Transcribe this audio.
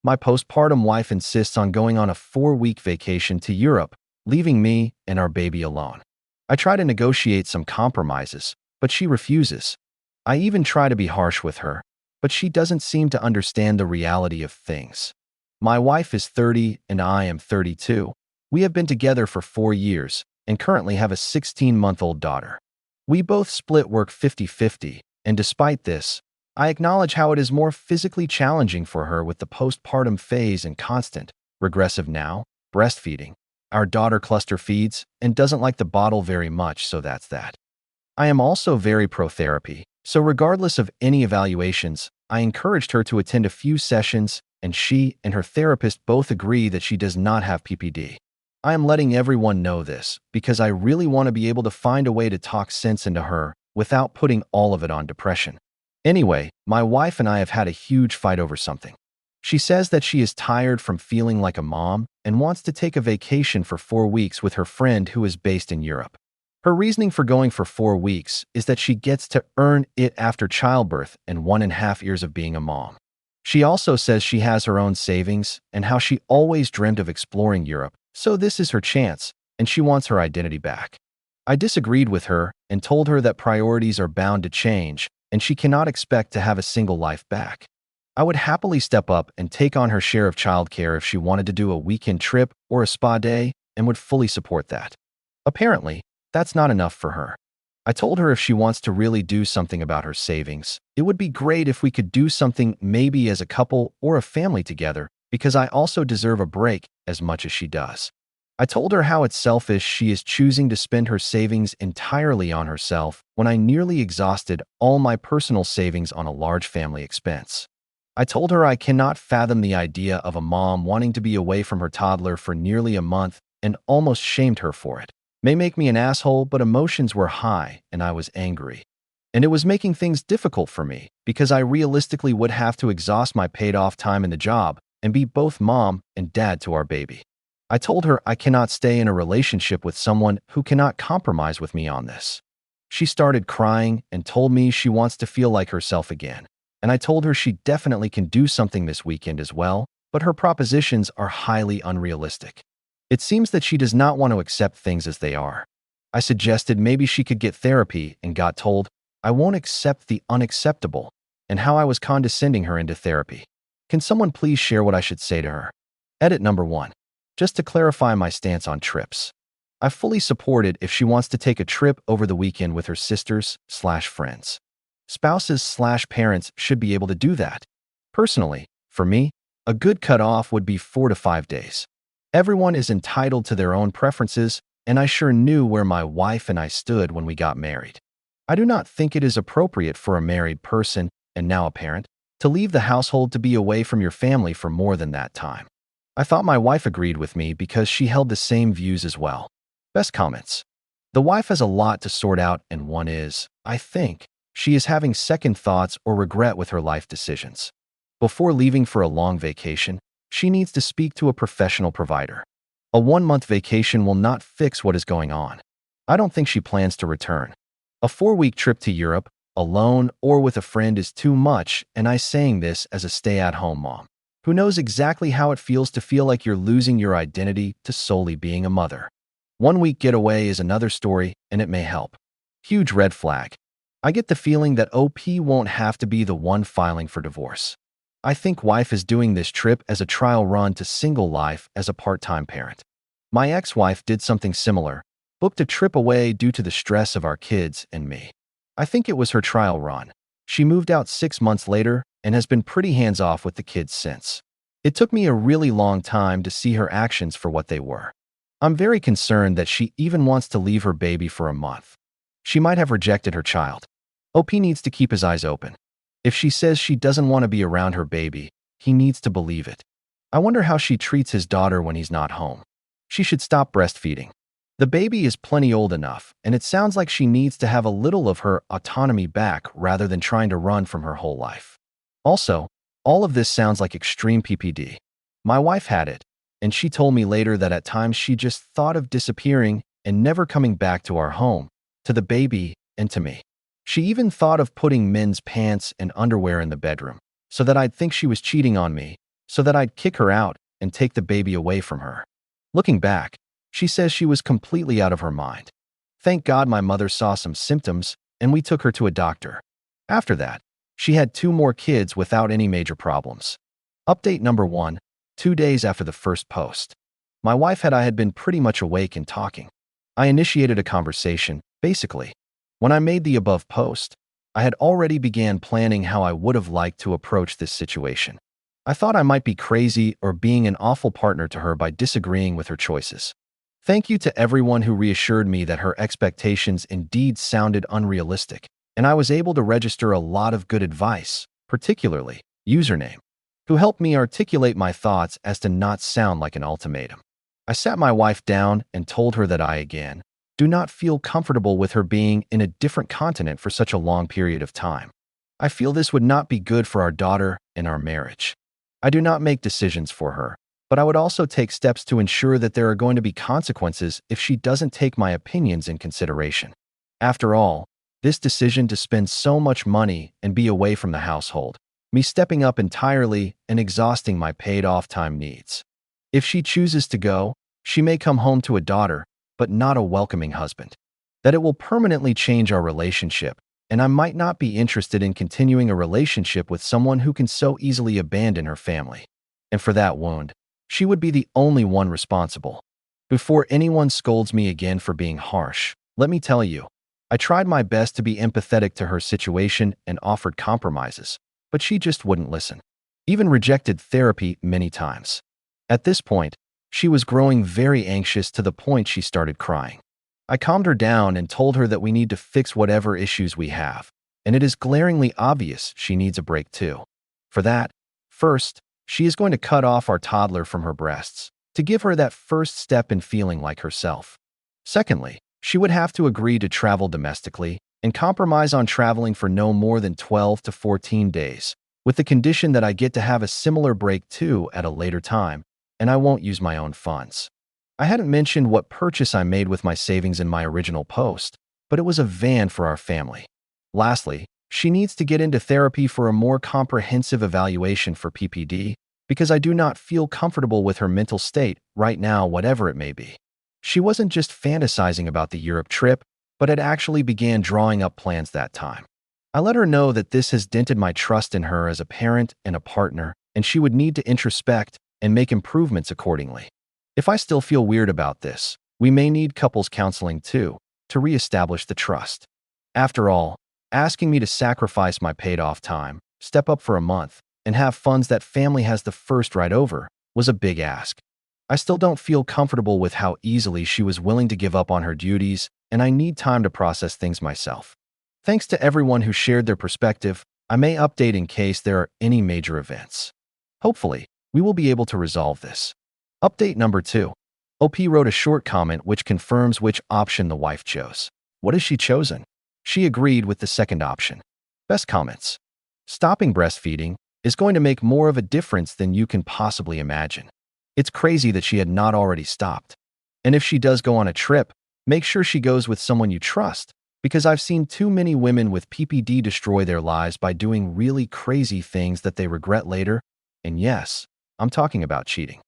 My postpartum wife insists on going on a 4-week vacation to Europe, leaving me and our baby alone. I try to negotiate some compromises, but she refuses. I even try to be harsh with her, but she doesn't seem to understand the reality of things. My wife is 30 and I am 32. We have been together for 4 years and currently have a 16-month-old daughter. We both split work 50-50, and despite this, I acknowledge how it is more physically challenging for her with the postpartum phase and constant, regressive now, breastfeeding. Our daughter cluster feeds and doesn't like the bottle very much, so that's that. I am also very pro-therapy, so regardless of any evaluations, I encouraged her to attend a few sessions, and she and her therapist both agree that she does not have PPD. I am letting everyone know this because I really want to be able to find a way to talk sense into her without putting all of it on depression. Anyway, my wife and I have had a huge fight over something. She says that she is tired from feeling like a mom and wants to take a vacation for 4 weeks with her friend who is based in Europe. Her reasoning for going for 4 weeks is that she gets to earn it after childbirth and 1.5 years of being a mom. She also says she has her own savings and how she always dreamt of exploring Europe, so this is her chance, and she wants her identity back. I disagreed with her and told her that priorities are bound to change, and she cannot expect to have a single life back. I would happily step up and take on her share of childcare if she wanted to do a weekend trip or a spa day and would fully support that. Apparently, that's not enough for her. I told her if she wants to really do something about her savings, it would be great if we could do something maybe as a couple or a family together, because I also deserve a break as much as she does. I told her how it's selfish she is choosing to spend her savings entirely on herself when I nearly exhausted all my personal savings on a large family expense. I told her I cannot fathom the idea of a mom wanting to be away from her toddler for nearly a month and almost shamed her for it. May make me an asshole, but emotions were high and I was angry. And it was making things difficult for me because I realistically would have to exhaust my paid-off time in the job and be both mom and dad to our baby. I told her I cannot stay in a relationship with someone who cannot compromise with me on this. She started crying and told me she wants to feel like herself again. And I told her she definitely can do something this weekend as well, but her propositions are highly unrealistic. It seems that she does not want to accept things as they are. I suggested maybe she could get therapy and got told, I won't accept the unacceptable, and how I was condescending her into therapy. Can someone please share what I should say to her? Edit number 1. Just to clarify my stance on trips. I fully support it if she wants to take a trip over the weekend with her sisters/friends. Spouses/parents should be able to do that. Personally, for me, a good cutoff would be 4 to 5 days. Everyone is entitled to their own preferences, and I sure knew where my wife and I stood when we got married. I do not think it is appropriate for a married person, and now a parent, to leave the household to be away from your family for more than that time. I thought my wife agreed with me because she held the same views as well. Best comments. The wife has a lot to sort out, and one is, I think, she is having second thoughts or regret with her life decisions. Before leaving for a long vacation, she needs to speak to a professional provider. A 1-month vacation will not fix what is going on. I don't think she plans to return. A 4-week trip to Europe, alone or with a friend, is too much, and I saying this as a stay-at-home mom who knows exactly how it feels to feel like you're losing your identity to solely being a mother. 1-week getaway is another story, and it may help. Huge red flag. I get the feeling that OP won't have to be the one filing for divorce. I think wife is doing this trip as a trial run to single life as a part-time parent. My ex-wife did something similar, booked a trip away due to the stress of our kids and me. I think it was her trial run. She moved out 6 months later and has been pretty hands-off with the kids since. It took me a really long time to see her actions for what they were. I'm very concerned that she even wants to leave her baby for a month. She might have rejected her child. OP needs to keep his eyes open. If she says she doesn't want to be around her baby, he needs to believe it. I wonder how she treats his daughter when he's not home. She should stop breastfeeding. The baby is plenty old enough, and it sounds like she needs to have a little of her autonomy back rather than trying to run from her whole life. Also, all of this sounds like extreme PPD. My wife had it, and she told me later that at times she just thought of disappearing and never coming back to our home, to the baby, and to me. She even thought of putting men's pants and underwear in the bedroom, so that I'd think she was cheating on me, so that I'd kick her out and take the baby away from her. Looking back, she says she was completely out of her mind. Thank God my mother saw some symptoms and we took her to a doctor. After that, she had 2 more kids without any major problems. Update number 1, 2 days after the first post. My wife and I had been pretty much awake and talking. I initiated a conversation, basically. When I made the above post, I had already began planning how I would have liked to approach this situation. I thought I might be crazy or being an awful partner to her by disagreeing with her choices. Thank you to everyone who reassured me that her expectations indeed sounded unrealistic, and I was able to register a lot of good advice, particularly username, who helped me articulate my thoughts as to not sound like an ultimatum. I sat my wife down and told her that I, again, do not feel comfortable with her being in a different continent for such a long period of time. I feel this would not be good for our daughter and our marriage. I do not make decisions for her, but I would also take steps to ensure that there are going to be consequences if she doesn't take my opinions in consideration. After all, this decision to spend so much money and be away from the household, me stepping up entirely and exhausting my paid-off time needs. If she chooses to go, she may come home to a daughter, but not a welcoming husband. That it will permanently change our relationship, and I might not be interested in continuing a relationship with someone who can so easily abandon her family. And for that wound, she would be the only one responsible. Before anyone scolds me again for being harsh, let me tell you, I tried my best to be empathetic to her situation and offered compromises, but she just wouldn't listen. Even rejected therapy many times. At this point, she was growing very anxious to the point she started crying. I calmed her down and told her that we need to fix whatever issues we have, and it is glaringly obvious she needs a break too. For that, first, she is going to cut off our toddler from her breasts, to give her that first step in feeling like herself. Secondly, she would have to agree to travel domestically and compromise on traveling for no more than 12 to 14 days, with the condition that I get to have a similar break too at a later time, and I won't use my own funds. I hadn't mentioned what purchase I made with my savings in my original post, but it was a van for our family. Lastly, she needs to get into therapy for a more comprehensive evaluation for PPD, because I do not feel comfortable with her mental state right now, whatever it may be. She wasn't just fantasizing about the Europe trip, but had actually began drawing up plans that time. I let her know that this has dented my trust in her as a parent and a partner, and she would need to introspect and make improvements accordingly. If I still feel weird about this, we may need couples counseling too, to reestablish the trust. After all, asking me to sacrifice my paid-off time, step up for a month, and have funds that family has the first right over was a big ask. I still don't feel comfortable with how easily she was willing to give up on her duties, and I need time to process things myself. Thanks to everyone who shared their perspective, I may update in case there are any major events. Hopefully, we will be able to resolve this. Update number 2. OP wrote a short comment which confirms which option the wife chose. What has she chosen? She agreed with the second option. Best comments. Stopping breastfeeding is going to make more of a difference than you can possibly imagine. It's crazy that she had not already stopped. And if she does go on a trip, make sure she goes with someone you trust, because I've seen too many women with PPD destroy their lives by doing really crazy things that they regret later. And yes, I'm talking about cheating.